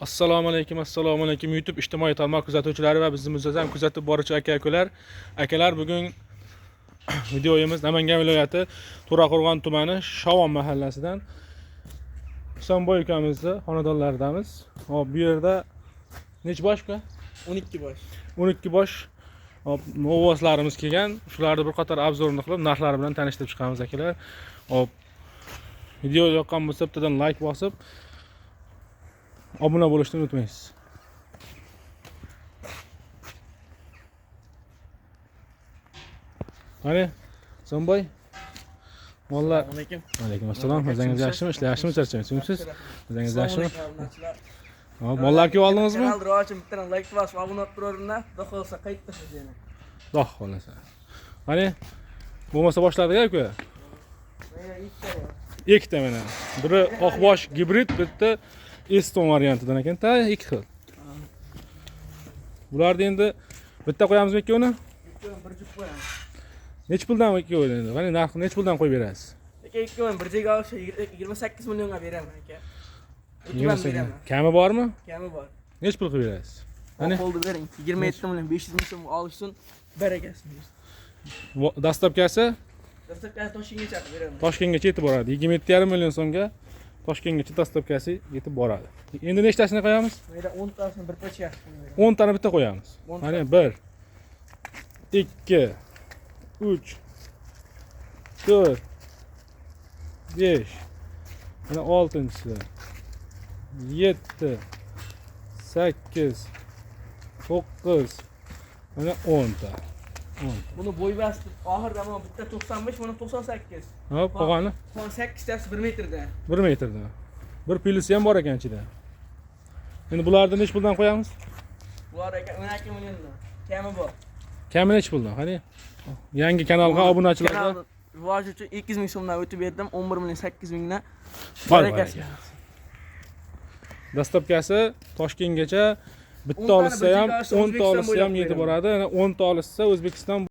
Assalomu alaykum YouTube ijtimoiy tarmoq kuzatuvchilari va bizimiz ham kuzatib boruvchi akalar bugun videomiz Namangan viloyati To'raqo'rg'on tumani Shovon mahallasidan Husanboy ukamizni xonadonlaridamiz. Hop, bu yerda nech boshqa? 12 bosh. 12 bosh novvoslarimiz kelgan. Shularni bir qator obzorini qilib, narxlari bilan tanishtirib chiqamiz akalar. Hop, video yoqqan bo'lsa bittadan like bosib obuna bo'lishni unutmaysiz. Qani, Husanboy. Mollar. Alaykum assalom. O'zingiz yaxshimi? Ishlayapsizmi, charchamayapsizmi? O'zingiz yaxshimi? Hop, mollar kelib oldingizmi? Kanal ro'yachim bittadan like bosib, obuna bo'lib turardim-da. Xudo xolasa qaytdi sizga. Xudo xolasa. Qani, bo'lmasa boshladik aka. Ikkita mana. Biri oqbosh gibrid, bitta Eston variantidan ekan-da, ikki xil. Bularni endi bitta qo'yamizmi ikkovini? Bir juft qo'yamiz. Nech puldan ikkovi endi? Qani narxni nech puldan qo'yib berasiz? Aka ikkovini bir joyga olsa 28 millionga beraman aka. 28. Kami bormi? Kami bor. Nech pul qilib berasiz? Qani? Qo'lda bering. 27 million 500 ming so'm olishsin, barakasi. Dastlabkasi Dastlabkasi Toshkentgacha chaqib beraman. Toshkentgacha yetib boradi. 27,5 million so'mga Toshkentgacha dastlabkasi yetib boradi. Endi nechtasini qo'yamiz? Mayda 10 tasini bir poch yaxshi qo'yamiz. 10 tani bitta qo'yamiz. Mana 1 2 3 4 5 mana 6-chi 7 8 9 mana 10 ta. Buni bo'y bosib, oxirida mana bitta 95, mana 98. Hop, qolgani? 8 tasi 1 metrda. 1 metrda. Bir pilisi ham bor ekan ichida. Endi bularni nech puldan qo'yamiz? Bular aka 12 milliondan. Kami bor. Kami nech puldan? Qani? Yangi kanalga obunachilarga rivoj uchun 200 ming so'mdan o'tib berdim, 11 million 8 mingdan. Barakasi. Dastlabkasi Toshkentgacha bitta olsa ham 10 ta olsa ham yetib boradi. Yana 10 ta olsa O'zbekiston